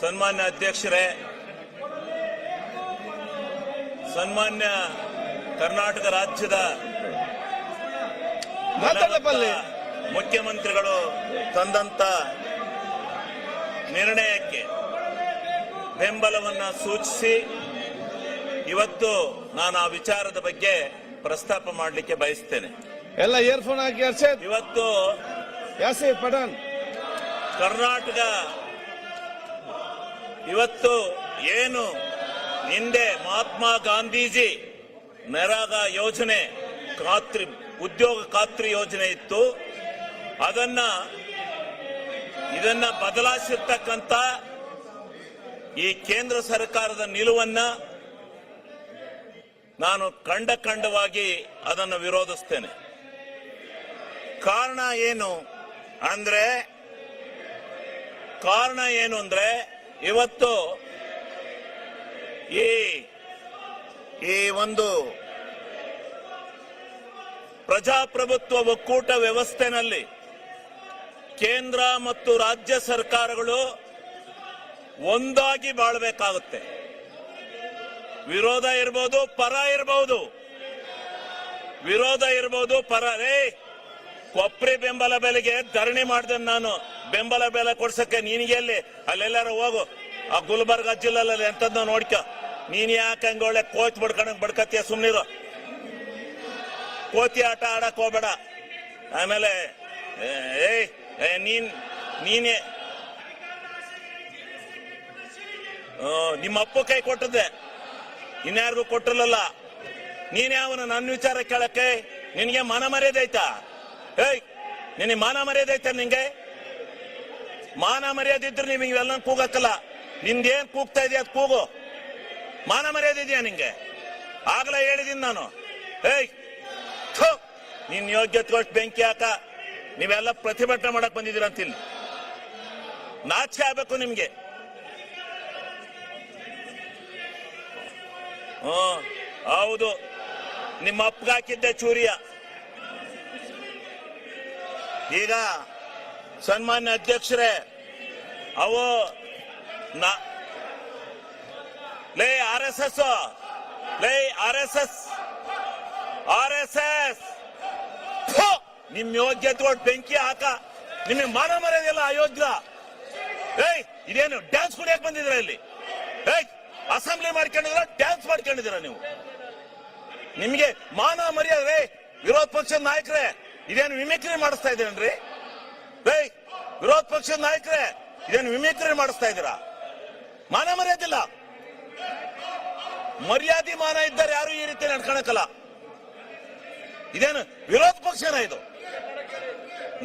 ಸನ್ಮಾನ್ಯ ಅಧ್ಯಕ್ಷರೇ, ಸನ್ಮಾನ್ಯ ಕರ್ನಾಟಕ ರಾಜ್ಯದ ಮುಖ್ಯಮಂತ್ರಿಗಳು ತಂದಂತ ನಿರ್ಣಯಕ್ಕೆ ಬೆಂಬಲವನ್ನ ಸೂಚಿಸಿ ಇವತ್ತು ನಾನು ಆ ವಿಚಾರದ ಬಗ್ಗೆ ಪ್ರಸ್ತಾಪ ಮಾಡಲಿಕ್ಕೆ ಬಯಸ್ತೇನೆ. ಎಲ್ಲ ಇಯರ್ಫೋನ್ ಹಾಕಿ ಅರ್ಷದ್. ಇವತ್ತು ಯಾಸೀರ್ ಪಠಾಣ್ ಕರ್ನಾಟಕ ಇವತ್ತು ಏನು ಹಿಂದೆ ಮಹಾತ್ಮ ಗಾಂಧೀಜಿ ನರೇಗಾ ಯೋಜನೆ ಉದ್ಯೋಗ ಖಾತ್ರಿ ಯೋಜನೆ ಇತ್ತು, ಇದನ್ನ ಬದಲಾಯಿಸಿರ್ತಕ್ಕಂಥ ಈ ಕೇಂದ್ರ ಸರ್ಕಾರದ ನಿಲುವನ್ನ ನಾನು ಖಂಡವಾಗಿ ಅದನ್ನು ವಿರೋಧಿಸ್ತೇನೆ. ಕಾರಣ ಏನು ಅಂದ್ರೆ ಇವತ್ತು ಈ ಒಂದು ಪ್ರಜಾಪ್ರಭುತ್ವ ಒಕ್ಕೂಟ ವ್ಯವಸ್ಥೆನಲ್ಲಿ ಕೇಂದ್ರ ಮತ್ತು ರಾಜ್ಯ ಸರ್ಕಾರಗಳು ಒಂದಾಗಿ ಬಾಳಬೇಕಾಗುತ್ತೆ. ವಿರೋಧ ಇರಬಹುದು, ಪರ ಕೊಪ್ರಿ ಬೆಂಬಲ ಬೆಲೆಗೆ ಧರಣಿ ಮಾಡಿದೆ ನಾನು. ಬೆಂಬಲ ಬೆಲೆ ಕೊಡ್ಸಕ್ಕೆ ನಿನಗೆ ಎಲ್ಲಿ? ಅಲ್ಲೆಲ್ಲಾರು ಹೋಗು, ಆ ಗುಲ್ಬರ್ಗ ಜಿಲ್ಲೆಲ್ಲ ಎಂತದ್ನ ನೋಡ್ಕ. ನೀನ್ ಯಾಕೆ ಹಂಗ ಒಳ್ಳೆ ಕೋಚ್ ಬಡ್ಕತ್ತೀಯ? ಸುಮ್ನಿರು, ಕೋತಿ ಆಟ ಆಡಕ್ ಹೋಗ್ಬೇಡ. ಆಮೇಲೆ ನೀನೇ ನಿಮ್ಮ ಅಪ್ಪ ಕೈ ಕೊಟ್ಟದ್ದೆ, ಇನ್ಯಾರಿಗೂ ಕೊಟ್ಟಿರಲಿಲ್ಲ. ನೀನೇ ಅವನ ನನ್ನ ವಿಚಾರ ಕೇಳಕ್ಕೆ ನಿನ್ಗೆ ಮಾನ ಮರ್ಯಾದೆ ಐತಾ? ನಿನಗೆ ಮಾನ ಮರ್ಯಾದೆ ಐತ? ನಿಂಗೆ ಮಾನ ಮರ್ಯಾದೆ ಇದ್ರೆ ನೀವು ಇವೆಲ್ಲ ಕೂಗಕ್ಕಲ್ಲ. ನಿಂದೇನ್ ಕೂಗ್ತಾ ಇದೆಯಾ ಅದು ಕೂಗು. ಮಾನ ಮರ್ಯಾದೆ ಇದೆಯಾ ನಿಂಗೆ? ಆಗ್ಲೇ ಹೇಳಿದೀನಿ ನಾನು. ನಿನ್ ಯೋಗ್ಯತೆ ಬೆಂಕಿ ಹಾಕ. ನೀವೆಲ್ಲ ಪ್ರತಿಭಟನೆ ಮಾಡಕ್ ಬಂದಿದ್ದೀರ ಅಂತಿಲ್ಲ. ನಾಚಿಕೆ ಆಗ್ಬೇಕು ನಿಮ್ಗೆ. ಹೌದು, ನಿಮ್ಮ ಅಪ್ಪಗೆ ಹಾಕಿದ್ದೆ ಚೂರಿಯ. ಈಗ ಸನ್ಮಾನ್ಯ ಅಧ್ಯಕ್ಷರೇ, ಅವು ಆರ್.ಎಸ್.ಎಸ್ ನಿಮ್ ಯೋಗ್ಯತೆ ಬೆಂಕಿ ಹಾಕ. ನಿಮಗೆ ಮಾನ ಮರ್ಯಾದೆಲ್ಲ ಅಯೋಗ್ಯ. ಇದೇನು ಡ್ಯಾನ್ಸ್ ಕುಡಿಯಕ್ ಬಂದಿದ್ರ ಇಲ್ಲಿ? ಅಸೆಂಬ್ಲಿ ಮಾಡ್ಕೊಂಡಿದ್ರ, ಡ್ಯಾನ್ಸ್ ಮಾಡ್ಕೊಂಡಿದ್ದೀರ ನೀವು? ನಿಮ್ಗೆ ಮಾನ ಮರ್ಯಾದೆ? ವಿರೋಧ ಪಕ್ಷದ ನಾಯಕರೇ, ಇದೇನು ಮಿಮಿಕ್ರಿ ಮಾಡಿಸ್ತಾ ಇದ್ದೀರೇನ್ರಿ? ವಿರೋಧ ಪಕ್ಷದ ನಾಯಕರೇ, ಇದೇನು ಮಿಮಿಕ್ರಿ ಮಾಡಿಸ್ತಾ ಇದ್ದೀರಾ? ಮಾನ ಮರ್ಯಾದಿಲ್ಲ. ಮರ್ಯಾದೆ ಮಾನ ಇದ್ದಾರೆ ಯಾರು ಈ ರೀತಿ ನಡ್ಕೊಳಕಲ್ಲ. ಇದೇನು ವಿರೋಧ ಪಕ್ಷನ ಇದು?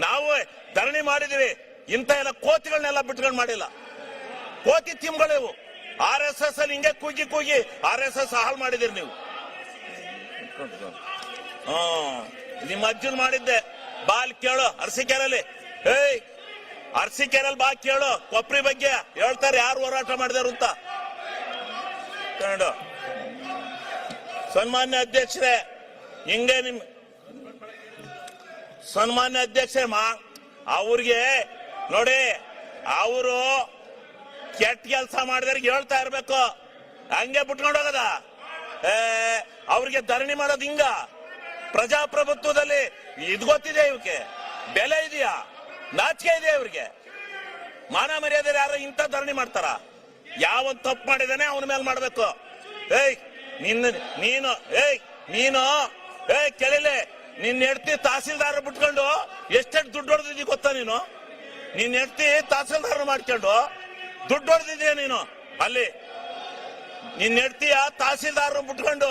ನಾವು ಧರಣಿ ಮಾಡಿದೀವಿ, ಇಂಥ ಎಲ್ಲ ಕೋತಿಗಳನ್ನೆಲ್ಲ ಬಿಟ್ಕೊಂಡು ಮಾಡಿಲ್ಲ. ಕೋತಿ ತಿಮ್ಗಳಿವು. ಆರ್.ಎಸ್.ಎಸ್ ಅಲ್ಲಿ ಹಿಂಗೆ ಕೂಗಿ ಆರ್.ಎಸ್.ಎಸ್ ಹಾಳು ಮಾಡಿದಿರಿ ನೀವು. ನಿಮ್ಮ ಅಜ್ಜನ್ ಮಾಡಿದ್ದೆ. ಬಾಲ್ ಕೇಳು ಅರಸೀಕೆರೆಯಲ್ಲಿ. ಅರಸೀಕೆರೆಯಲ್ಲಿ ಬಾ ಕೇಳು, ಕೊಪ್ರಿ ಬಗ್ಗೆ ಹೇಳ್ತಾರೆ ಯಾರು ಹೋರಾಟ ಮಾಡಿದಾರು ಅಂತ. ಸನ್ಮಾನ್ಯ ಅಧ್ಯಕ್ಷರೇ, ಹಿಂಗೆ ಸನ್ಮಾನ್ಯ ಅಧ್ಯಕ್ಷರೇ, ಅವ್ರಿಗೆ ನೋಡಿ, ಅವರು ಕೆಟ್ಟ ಕೆಲಸ ಮಾಡಿದವ್ರಿಗೆ ಹೇಳ್ತಾ ಇರ್ಬೇಕು, ಹಂಗೆ ಬಿಟ್ಕೊಂಡು ಹೋಗದ. ಅವ್ರಿಗೆ ಧರಣಿ ಮಾಡೋದು ಹಿಂಗ? ಪ್ರಜಾಪ್ರಭುತ್ವದಲ್ಲಿ ಇದು ಗೊತ್ತಿದೆ, ಇವಕ್ಕೆ ಬೆಲೆ ಇದೆಯಾ? ನಾಚಿಕೆ ಇದೆಯಾ ಇವ್ರಿಗೆ? ಮಾನ ಮರ್ಯಾದೆ ಯಾರು ಇಂಥ ಧರಣಿ ಮಾಡ್ತಾರ? ಯಾವನ್ ತಪ್ಪು ಮಾಡಿದಾನೆ ಅವನ ಮೇಲೆ ಮಾಡ್ಬೇಕು. ನೀನು ಕೇಳಿಲೆ, ನಿನ್ನ ಹೆಂಡತಿ ತಹಸೀಲ್ದಾರ್ ಬಿಟ್ಕೊಂಡು ಎಷ್ಟೆಷ್ಟು ದುಡ್ಡು ಹೊಡೆದಿದ್ದೀ ಗೊತ್ತಾ ನೀನು? ನಿನ್ನ ಹೆಂಡತಿ ತಹಸೀಲ್ದಾರ್ ಮಾಡ್ಕೊಂಡು ದುಡ್ಡು ಹೊಡೆದಿದ್ದೀಯ ನೀನು. ಅಲ್ಲಿ ನಿನ್ನ ಹೆಂಡತಿಯ ತಹಸೀಲ್ದಾರ್ ಬಿಟ್ಕೊಂಡು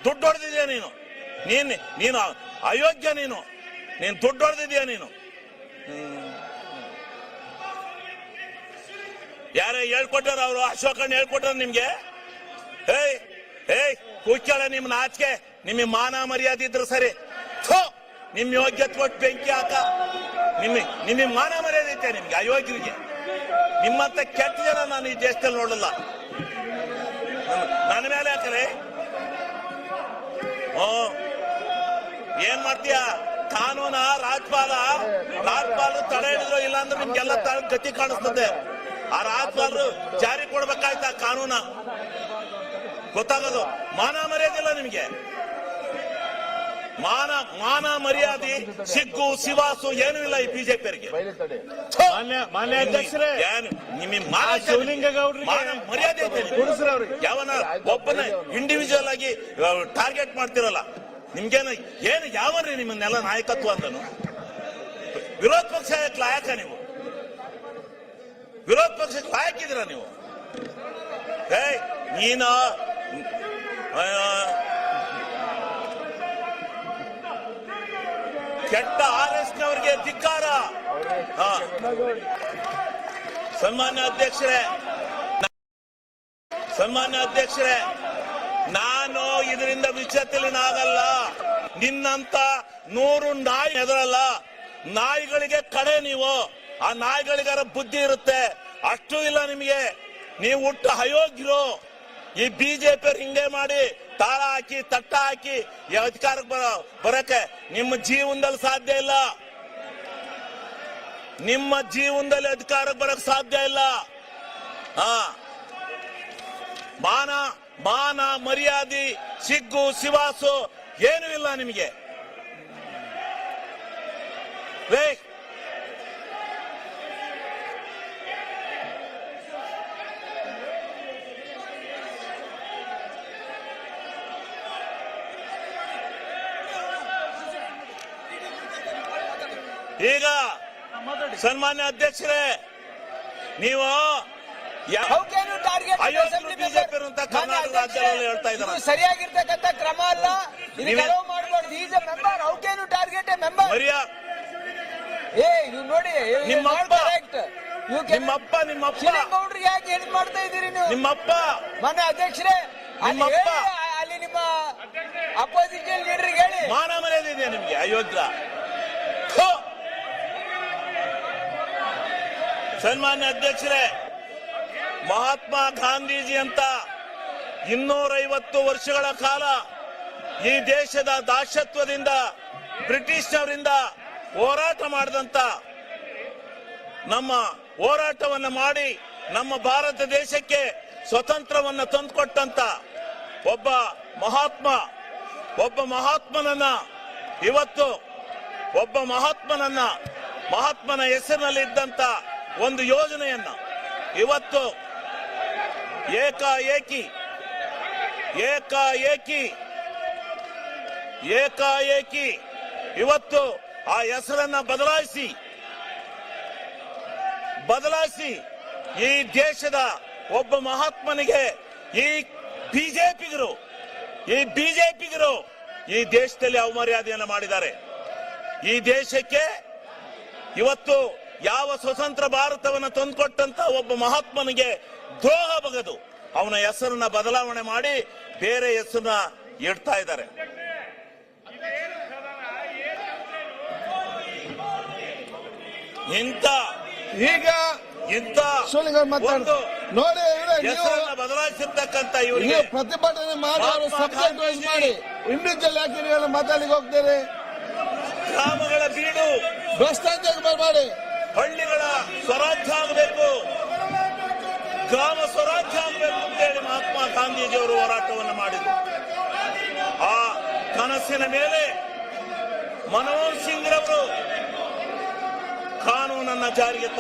ದುಡ್ಡು ಹೊಡೆದಿದ್ದೀಯ ನೀನು. ನೀನು ಅಯೋಗ್ಯ. ನೀನು ದುಡ್ಡು ಹೊಡೆದಿದ್ದೀಯ ನೀನು. ಯಾರೇ ಹೇಳ್ಕೊಟ್ಟಾರ? ಅವರು ಅಶೋಕಣ್ಣ ಹೇಳ್ಕೊಟ್ಟಾರ ನಿಮ್ಗೆ? ಕೂತ್ಕೊಳ್ಳ. ನಿಮ್ ನಾಚಿಕೆ, ನಿಮಗೆ ಮಾನ ಮರ್ಯಾದೆ ಇದ್ರೆ ಸರಿ. ನಿಮ್ ಯೋಗ್ಯತೆ ಕೊಟ್ಟು ಬೆಂಕಿ ಹಾಕ. ನಿಮಗೆ ಮಾನ ಮರ್ಯಾದೆ ಐತೆ ನಿಮ್ಗೆ? ಅಯೋಗ್ಯರಿಗೆ ನಿಮ್ಮಂತ ಕೆಟ್ಟ ಜನ ನಾನು ಈ ದೇಶದಲ್ಲಿ ನೋಡಲ್ಲ. ನನ್ನ ಮೇಲೆ ಹಾಕರೆ ಏನ್ ಮಾಡ್ತೀಯ? ಕಾನೂನ ರಾಜ್ಪಾಲ ತಡೆ ಹಿಡಿದ್ರು, ಇಲ್ಲಾಂದ್ರೆ ನಿಮ್ಗೆಲ್ಲ ಗತಿ ಕಾಣಿಸ್ತದೆ. ಆ ರಾಜ್ಯಪಾಲರು ಜಾರಿ ಕೊಡ್ಬೇಕಾಯ್ತಾ ಕಾನೂನ ಗೊತ್ತಾಗೋದು. ಮಾನ ಮರ್ಯಾದಿಲ್ಲ ನಿಮ್ಗೆ, ಮಾನ ಮರ್ಯಾದೆ ಸಿಗ್ಗು ಸಿವಾಸು ಏನೂ ಇಲ್ಲ ಈ ಬಿಜೆಪಿಯವರಿಗೆ. ಮಾನ್ಯ ಅಧ್ಯಕ್ಷರೇ, ಮರ್ಯಾದೆ ಯಾವನ ಒಬ್ಬನ ಇಂಡಿವಿಜುವಲ್ ಆಗಿ ಟಾರ್ಗೆಟ್ ಮಾಡ್ತಿರಲ್ಲ. ನಿಮ್ಗೇನು ಏನು ಯಾವನ್ರಿ ನಿಮ್ಮನ್ನೆಲ್ಲ ನಾಯಕತ್ವ ಅಂದನು? ವಿರೋಧ ಪಕ್ಷ ಲಾಯಕ ನೀವು? ವಿರೋಧ ಪಕ್ಷಕ್ಕೆ ಲಾಯಕಿದ್ದೀರಾ ನೀವು? ನೀನ ಕೆಟ್ಟ RSನವರಿಗೆ ಧಿಕ್ಕಾರ. ಸನ್ಮಾನ್ಯ ಅಧ್ಯಕ್ಷರೇ, ನಾನು ಇದರಿಂದ ವಿಚಲಿತನಾಗಲ್ಲ. ನಿನ್ನಂತ 100 ನಾಯಿ ಎದರಲ್ಲ. ನಾಯಿಗಳಿಗೆ ಕಡೆ ನೀವು. ಆ ನಾಯಿಗಳಿಗಾರ ಬುದ್ಧಿ ಇರುತ್ತೆ, ಅಷ್ಟು ಇಲ್ಲ ನಿಮಗೆ. ನೀವು ಹುಟ್ಟು ಅಯೋಗ್ಯರು. ಈ ಬಿಜೆಪಿ ಹಿಂಗೆ ಮಾಡಿ ತಾಳ ಹಾಕಿ ತಟ್ಟ ಹಾಕಿ ಈ ಅಧಿಕಾರಕ್ಕೆ ಬರಕ್ಕೆ ನಿಮ್ಮ ಜೀವನದಲ್ಲಿ ಸಾಧ್ಯ ಇಲ್ಲ. ನಿಮ್ಮ ಜೀವನದಲ್ಲಿ ಅಧಿಕಾರಕ್ಕೆ ಬರಕ್ ಸಾಧ್ಯ ಇಲ್ಲ. ಮಾನ ಮರ್ಯಾದೆ ಸಿಗ್ಗು ಸಿವಾಸು ಏನೂ ಇಲ್ಲ ನಿಮಗೆ. ಈಗ ಸನ್ಮಾನ್ಯ ಅಧ್ಯಕ್ಷರೇ, ನೀವು ಬಿಜೆಪಿ ಅಂತ ಕರ್ನಾಟಕ ರಾಜ್ಯದಲ್ಲಿ ಹೇಳ್ತಾ ಇದ್ದಾರೆ. ಸರಿಯಾಗಿರ್ತಕ್ಕಂಥ ಕ್ರಮ ಅಲ್ಲ. ನೋಡಿ ನಿಮ್ಮಪ್ಪ ಯಾಕೆ ಹೇಳಿ ಮಾಡ್ತಾ ಇದ್ದೀರಿ ನೀವು? ನಿಮ್ಮಪ್ಪ ಮಾನ್ಯ ಅಧ್ಯಕ್ಷರೇ, ಅಲ್ಲಿ ನಿಮ್ಮ ಅಪೋಸಿಷನ್ ಲೀಡರ್ ಹೇಳಿ. ಮಾನ ಮರ್ಯಾದೆ ಇದೆಯಾ ನಿಮ್ಗೆ? ಅಯೋಗ್ಯ. ಸನ್ಮಾನ್ಯ ಅಧ್ಯಕ್ಷರೇ, ಮಹಾತ್ಮ ಗಾಂಧೀಜಿ ಅಂತ 250 ವರ್ಷಗಳ ಕಾಲ ಈ ದೇಶದ ದಾಸತ್ವದಿಂದ ಬ್ರಿಟಿಷ್ನವರಿಂದ ಹೋರಾಟ ಮಾಡಿದಂತ, ನಮ್ಮ ಹೋರಾಟವನ್ನು ಮಾಡಿ ನಮ್ಮ ಭಾರತ ದೇಶಕ್ಕೆ ಸ್ವತಂತ್ರವನ್ನು ತಂದುಕೊಟ್ಟಂತ ಒಬ್ಬ ಮಹಾತ್ಮನನ್ನ ಇವತ್ತು ಮಹಾತ್ಮನ ಹೆಸರಿನಲ್ಲಿ ಇದ್ದಂತ ಒಂದು ಯೋಜನೆಯನ್ನ ಇವತ್ತು ಏಕಾಏಕಿ ಇವತ್ತು ಆ ಹೆಸರನ್ನ ಬದಲಾಯಿಸಿ ಈ ದೇಶದ ಒಬ್ಬ ಮಹಾತ್ಮನಿಗೆ ಈ ಬಿಜೆಪಿಗರು ಈ ದೇಶದಲ್ಲಿ ಅವಮರ್ಯಾದೆಯನ್ನು ಮಾಡಿದ್ದಾರೆ. ಈ ದೇಶಕ್ಕೆ ಇವತ್ತು ಯಾವ ಸ್ವತಂತ್ರ ಭಾರತವನ್ನು ತಂದುಕೊಟ್ಟಂತ ಒಬ್ಬ ಮಹಾತ್ಮನಿಗೆ ದ್ರೋಹ ಬಗೆದು ಅವನ ಹೆಸರನ್ನ ಬದಲಾವಣೆ ಮಾಡಿ ಬೇರೆ ಹೆಸರನ್ನ ಇಡ್ತಾ ಇದ್ದಾರೆ. ಇಂಥ ನೋಡಿ ಹೆಸರನ್ನ ಬದಲಾಯಿಸಿರ್ತಕ್ಕಂಥ ಇವರಿಗೆ ಪ್ರತಿಭಟನೆ ಮಾಡಿ ಸಬ್ಜೆಕ್ಟ್ ವೈಸ್ ಮಾಡಿ ಇಂಡಿವಿಜುವಲ್ ಯಾಕೆ ಮಾತಾಡ್ಲಿಕ್ಕೆ ಹೋಗ್ತಾರೆ? ಗ್ರಾಮಗಳ ಬೀಡು ಭ್ರಷ್ಟಾಚಾರ ಮಾಡಿ ಹಳ್ಳಿಗಳ ಸ್ವರಾಜ್ಯ ಆಗಬೇಕು, ಗ್ರಾಮ ಸ್ವರಾಜ್ಯ ಆಗಬೇಕು ಅಂತೇಳಿ ಮಹಾತ್ಮ ಗಾಂಧೀಜಿಯವರು ಹೋರಾಟವನ್ನು ಮಾಡಿದರು. ಆ ಕನಸಿನ ಮೇಲೆ ಮನಮೋಹನ್ ಸಿಂಗ್ ರವರು ಕಾನೂನನ್ನ ಜಾರಿಗೆ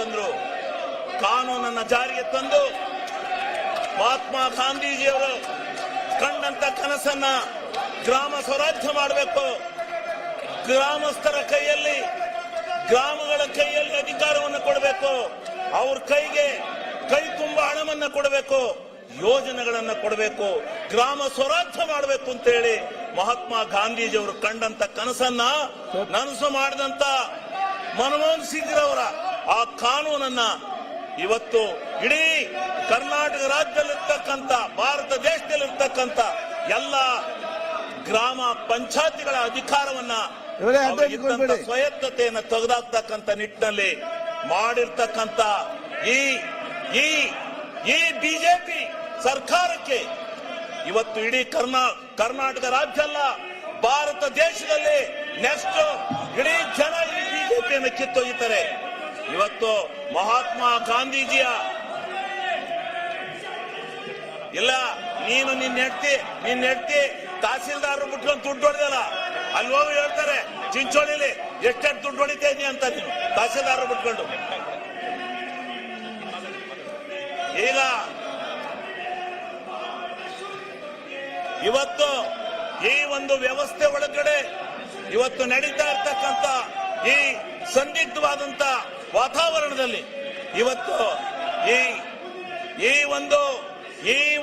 ತಂದು ಮಹಾತ್ಮ ಗಾಂಧೀಜಿಯವರು ಕಂಡಂತ ಕನಸನ್ನ ಗ್ರಾಮ ಸ್ವರಾಜ್ಯ ಮಾಡಬೇಕು, ಗ್ರಾಮಸ್ಥರ ಕೈಯಲ್ಲಿ ಗ್ರಾಮಗಳ ಕೈಯಲ್ಲಿ ಅಧಿಕಾರವನ್ನು ಕೊಡಬೇಕು, ಅವ್ರ ಕೈ ತುಂಬ ಹಣವನ್ನ ಕೊಡಬೇಕು, ಯೋಜನೆಗಳನ್ನ ಕೊಡಬೇಕು, ಗ್ರಾಮ ಸ್ವರಾಜ್ಯ ಮಾಡಬೇಕು ಅಂತ ಹೇಳಿ ಮಹಾತ್ಮ ಗಾಂಧೀಜಿಯವರು ಕಂಡಂತ ಕನಸನ್ನ ನನಸು ಮಾಡಿದಂತ ಮನಮೋಹನ್ ಸಿಂಗ್ ರವರ ಆ ಕಾನೂನನ್ನ ಇವತ್ತು ಇಡೀ ಕರ್ನಾಟಕ ರಾಜ್ಯದಲ್ಲಿರ್ತಕ್ಕಂಥ ಭಾರತ ದೇಶದಲ್ಲಿರ್ತಕ್ಕಂಥ ಎಲ್ಲ ಗ್ರಾಮ ಪಂಚಾಯತಿಗಳ ಅಧಿಕಾರವನ್ನ ಸ್ವಾಯತ್ತತೆಯನ್ನು ತೆಗೆದಾಕ್ತಕ್ಕಂಥ ನಿಟ್ಟಿನಲ್ಲಿ ಮಾಡಿರ್ತಕ್ಕಂಥ ಈ ಬಿಜೆಪಿ ಸರ್ಕಾರಕ್ಕೆ ಇವತ್ತು ಇಡೀ ಕರ್ನಾಟಕ ರಾಜ್ಯ ಅಲ್ಲ ಭಾರತ ದೇಶದಲ್ಲಿ ನೆಕ್ಸ್ಟ್ ಇಡೀ ಜನ ಈ ಬಿಜೆಪಿಯನ್ನು ಕಿತ್ತೊಯ್ಯುತ್ತಾರೆ. ಇವತ್ತು ಮಹಾತ್ಮ ಗಾಂಧೀಜಿಯ ಇಲ್ಲ, ನೀನು ನಿನ್ನ ಹೆಂಡತಿ ತಹಸೀಲ್ದಾರ್ ಬಿಟ್ಕೊಂಡು ದುಡ್ಡು ಹೊಡೆದಲ್ಲ, ಅಲ್ಲಿ ಹೋಗಿ ಹೇಳ್ತಾರೆ ಚಿಂಚೋಳಿಲಿ ಎಷ್ಟೆಷ್ಟು ದುಡ್ಡು ಹೊಡಿತಾ ಇದೀಯ ಅಂತ ನೀನು ತಹಸೀಲ್ದಾರ್ ಬಿಟ್ಕೊಂಡು. ಈಗ ಇವತ್ತು ಈ ಒಂದು ವ್ಯವಸ್ಥೆ ಒಳಗಡೆ ಇವತ್ತು ನಡೀತಾ ಇರ್ತಕ್ಕಂಥ ಈ ಸಂದಿಗ್ಧವಾದಂತ ವಾತಾವರಣದಲ್ಲಿ ಇವತ್ತು ಈ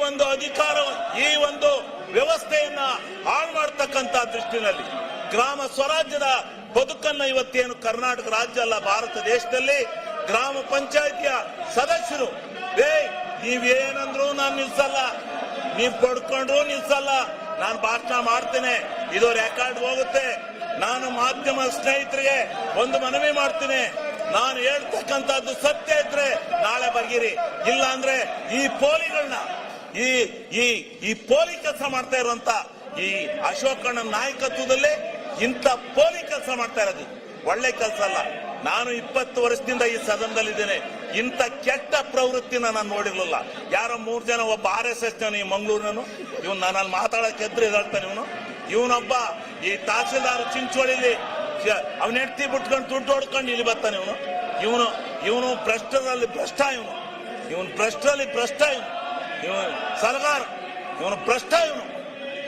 ಒಂದು ಅಧಿಕಾರ, ಈ ಒಂದು ವ್ಯವಸ್ಥೆಯನ್ನ ಹಾಳು ಮಾಡತಕ್ಕಂತ ದೃಷ್ಟಿನಲ್ಲಿ ಗ್ರಾಮ ಸ್ವರಾಜ್ಯದ ಬದುಕನ್ನ ಇವತ್ತೇನು ಕರ್ನಾಟಕ ರಾಜ್ಯ ಅಲ್ಲ, ಭಾರತ ದೇಶದಲ್ಲಿ ಗ್ರಾಮ ಪಂಚಾಯಿತಿಯ ಸದಸ್ಯರು ನೀವೇನಂದ್ರು ನಾನು ನಿಲ್ಸಲ್ಲ, ನೀವ್ ಪಡ್ಕೊಂಡ್ರು ನಿಲ್ಸಲ್ಲ, ನಾನು ಭಾಷಣ ಮಾಡ್ತೇನೆ, ಇದು ರೆಕಾರ್ಡ್ ಹೋಗುತ್ತೆ. ನಾನು ಮಾಧ್ಯಮ ಸ್ನೇಹಿತರಿಗೆ ಒಂದು ಮನವಿ ಮಾಡ್ತೀನಿ, ನಾನು ಹೇಳ್ತಕ್ಕಂಥದ್ದು ಸತ್ಯ ಇದ್ರೆ ನಾಳೆ ಬಗೆರಿ, ಇಲ್ಲ ಅಂದ್ರೆ ಈ ಪೋಲಿಗಳನ್ನ ಈ ಪೋಲಿ ಕೆಲಸ ಮಾಡ್ತಾ ಇರುವಂತ ಈ ಅಶೋಕಣ್ಣ ನಾಯಕತ್ವದಲ್ಲಿ ಇಂಥ ಪೋಲಿ ಕೆಲಸ ಮಾಡ್ತಾ ಇರೋದು ಒಳ್ಳೆ ಕೆಲಸ ಅಲ್ಲ. ನಾನು 20 ವರ್ಷದಿಂದ ಈ ಸದನದಲ್ಲಿದ್ದೇನೆ, ಇಂಥ ಕೆಟ್ಟ ಪ್ರವೃತ್ತಿನ ನಾನು ನೋಡಿರ್ಲಿಲ್ಲ. ಯಾರೋ 3 ಜನ, ಒಬ್ಬ RSS ಈ ಮಂಗಳೂರಿನನು, ಇವನು ನನ್ನಲ್ಲಿ ಮಾತಾಡಕ್ಕೆ ಎದ್ರು ಹೇಳ್ತಾನೆ, ಇವನೊಬ್ಬ ಈ ತಹಸೀಲ್ದಾರ್ ಚಿಂಚೋಳಿಲಿ ಅವನ ಹೆಂಡತಿ ಬಿಟ್ಕೊಂಡು ದುಡ್ಡು ಹೊಡ್ಕೊಂಡು ಇಲ್ಲಿ ಬರ್ತಾನೆ. ಇವನು ಭ್ರಷ್ಟರಲ್ಲಿ ಭ್ರಷ್ಟ, ಇವನು ಭ್ರಷ್ಟ, ಇವನು ಸರ್ಕಾರ, ಇವನು ಭ್ರಷ್ಟ,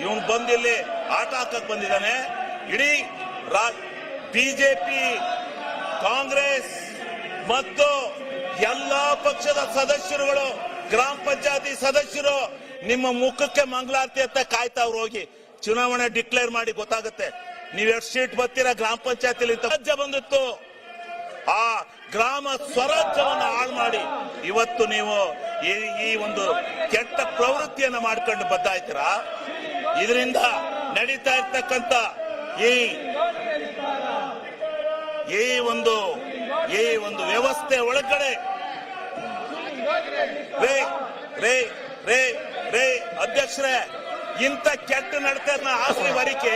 ಇವನು ಬಂದಿಲ್ಲಿ ಆಟ ಹಾಕಕ್ ಬಂದಿದ್ದಾನೆ. ಇಡೀ ಬಿಜೆಪಿ, ಕಾಂಗ್ರೆಸ್ ಮತ್ತು ಎಲ್ಲಾ ಪಕ್ಷದ ಸದಸ್ಯರುಗಳು, ಗ್ರಾಮ ಪಂಚಾಯತಿ ಸದಸ್ಯರು ನಿಮ್ಮ ಮುಖಕ್ಕೆ ಮಂಗಳಾರತಿ ಅಂತ ಕಾಯ್ತಾವ್ರು. ಹೋಗಿ ಚುನಾವಣೆ ಡಿಕ್ಲೇರ್ ಮಾಡಿ, ಗೊತ್ತಾಗುತ್ತೆ ನೀವ್ ಎಷ್ಟು ಸೀಟ್ ಬರ್ತೀರಾ. ಗ್ರಾಮ ಪಂಚಾಯತಿಲಿ ರಾಜ್ಯ ಬಂದಿತ್ತು, ಆ ಗ್ರಾಮ ಸ್ವರಾಜ್ಯವನ್ನ ಹಾಳು ಮಾಡಿ ಇವತ್ತು ನೀವು ಈ ಒಂದು ಕೆಟ್ಟ ಪ್ರವೃತ್ತಿಯನ್ನ ಮಾಡ್ಕೊಂಡು ಬದ್ದಾಯ್ತೀರಾ. ಇದರಿಂದ ನಡೀತಾ ಇರ್ತಕ್ಕಂಥ ಈ ಒಂದು ವ್ಯವಸ್ಥೆ ಒಳಗಡೆ ರೇ ಅಧ್ಯಕ್ಷರೇ, ಇಂಥ ಕೆಟ್ಟ ನಡತೆಯನ್ನ ಆಸ್ತಿ ವರಿಕೆ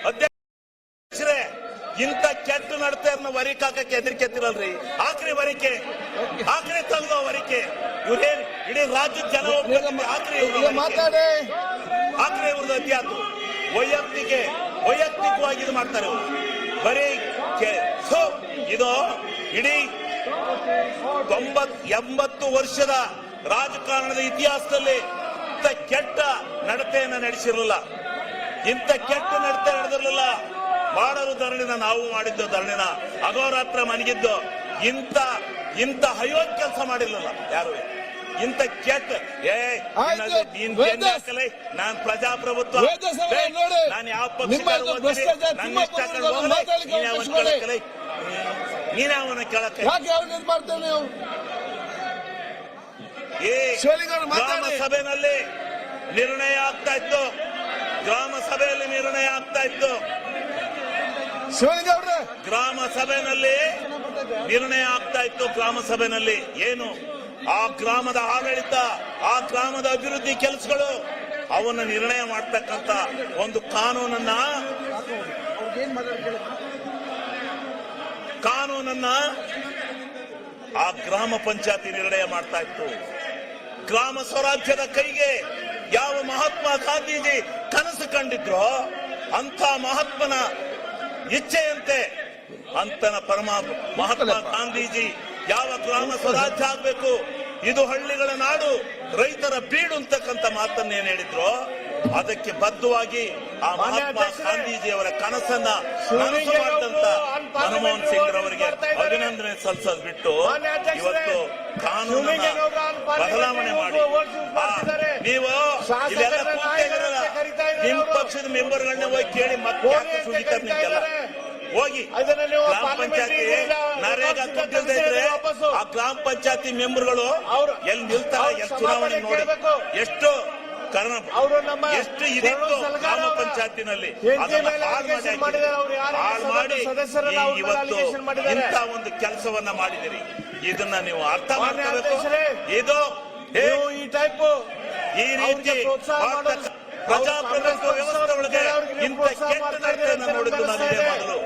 ಅಧ್ಯಕ್ಷರೇ, ಇಂಥ ಕೆಟ್ಟ ನಡತೆಯನ್ನ ವರಿಕೆ ಹಾಕಕ್ಕೆ ಹೆದರಿಕೆತ್ತಿರಲ್ರಿ. ಆಕ್ರಿ ವರಿಕೆ, ಆಕ್ರಿ ತಗೋ ವರಿಕೆ. ಇವ್ರೇನ್ ಇಡೀ ರಾಜ್ಯದ ಜನ ಮಾತಾಡಿ, ಆಕ್ರಿ ಇವ್ರದ್ದು ಅತ್ಯಾತು ವೈಯಕ್ತಿಕವಾಗಿ ಇದು ಮಾಡ್ತಾರೆ ಇವರು. ಬರೀ ಇದು ಇಡೀ 90-80 ವರ್ಷದ ರಾಜಕಾರಣದ ಇತಿಹಾಸದಲ್ಲಿ ಇಂಥ ಕೆಟ್ಟ ನಡತೆಯನ್ನ ನಡೆಸಿರಲಿಲ್ಲ, ಇಂಥ ಕೆಟ್ಟ ನಡತೆ ನಡೆದಿರಲಿಲ್ಲ. ಮಾಡಲು ಧರಣಿನ ನಾವು ಮಾಡಿದ್ದು, ಧರಣಿನ ಅಹೋರಾತ್ರ ಮನಗಿದ್ದು, ಇಂಥ ಅಯೋಗ್ಯ ಕೆಲಸ ಮಾಡಿರ್ಲಿಲ್ಲ ಯಾರು. ಇಂಥ ಕೆಟ್ಟ ನಾನ್ ಪ್ರಜಾಪ್ರಭುತ್ವ, ನಾನು ಯಾವ ನೀನ್ಯಾವನ ಕೇಳಕ್ಕೆ ಗ್ರಾಮ ಸಭೆಯಲ್ಲಿ ನಿರ್ಣಯ ಆಗ್ತಾ ಇತ್ತು, ಗ್ರಾಮ ಸಭೆಯಲ್ಲಿ ನಿರ್ಣಯ ಆಗ್ತಾ ಇತ್ತು, ಗ್ರಾಮ ಸಭೆಯಲ್ಲಿ ನಿರ್ಣಯ ಆಗ್ತಾ ಇತ್ತು. ಗ್ರಾಮ ಸಭೆಯಲ್ಲಿ ಏನು ಆ ಗ್ರಾಮದ ಆಡಳಿತ, ಆ ಗ್ರಾಮದ ಅಭಿವೃದ್ಧಿ ಕೆಲಸಗಳು, ಅವನ್ನ ನಿರ್ಣಯ ಮಾಡ್ತಕ್ಕಂತ ಒಂದು ಕಾನೂನನ್ನ ಆ ಗ್ರಾಮ ಪಂಚಾಯತಿ ನಿರ್ಣಯ ಮಾಡ್ತಾ ಇತ್ತು. ಗ್ರಾಮ ಸ್ವರಾಜ್ಯದ ಕೈಗೆ ಯಾವ ಮಹಾತ್ಮ ಗಾಂಧೀಜಿ ಕನಸು ಕಂಡಿದ್ರೋ ಅಂತ ಮಹಾತ್ಮನ ಇಚ್ಛೆಯಂತೆ ಅಂತನ ಮಹಾತ್ಮ ಗಾಂಧೀಜಿ ಯಾವ ಗ್ರಾಮ ಸ್ವರಾಜ್ಯ ಆಗ್ಬೇಕು, ಇದು ಹಳ್ಳಿಗಳ ನಾಡು, ರೈತರ ಬೀಡು ಅಂತಕ್ಕಂಥ ಮಾತನ್ನ ಏನ್ ಹೇಳಿದ್ರು, ಅದಕ್ಕೆ ಬದ್ಧವಾಗಿ ಆ ಮಹಾತ್ಮ ಗಾಂಧೀಜಿಯವರ ಕನಸನ್ನ ನನಸು ಮಾಡಿದಂತ ಮನಮೋಹನ್ ಸಿಂಗ್ ರವರಿಗೆ ಅಭಿನಂದನೆ ಸಲ್ಲಿಸೋದು ಬಿಟ್ಟು ಇವತ್ತು ಕಾನೂನನ್ನ ಬದಲಾವಣೆ ಮಾಡಿ ನೀವು ಇಲ್ಲೆಲ್ಲ ಕೂತಿರಲ್ಲ, ನಿಮ್ ಪಕ್ಷದ ಮೆಂಬರ್ಗಳನ್ನ ಹೋಗಿ ಕೇಳಿ ಮತ್ತೆ ಸುಜಿತಾರೆ ನಿಮ್ಗೆಲ್ಲ ಹೋಗಿ. ಗ್ರಾಮ ಪಂಚಾಯತಿ ನರೇಗಾ ದುಡ್ಡಿಲ್ದೇ ಇದ್ರೆ ಆ ಗ್ರಾಮ ಪಂಚಾಯತಿ ಮೆಂಬರ್ಗಳು ಎಲ್ಲಿ ನಿಲ್ತಾರೆ, ಎಷ್ಟು ಚುನಾವಣೆ ನೋಡಿ, ಎಷ್ಟು ಎಷ್ಟು ಇದಿತ್ತು ಗ್ರಾಮ ಪಂಚಾಯತಿನಲ್ಲಿ, ಅದನ್ನ ಹಾಳು ಮಾಡಿ ಇವತ್ತು ಇಂಥ ಒಂದು ಕೆಲಸವನ್ನ ಮಾಡಿದಿರಿ. ಇದನ್ನ ನೀವು ಅರ್ಥ ಮಾಡ್ಕೋಬೇಕು. ಇದು ಈ ರೀತಿ ಪ್ರಜಾಪ್ರಭುತ್ವ ವ್ಯವಸ್ಥೆ ಒಳಗೆ ಇಂಥ ಕೆಟ್ಟ ನಡತೆಯನ್ನು ನೋಡಿದ್ದು ನಾನು ಇದೇ ಮಾಡಲು.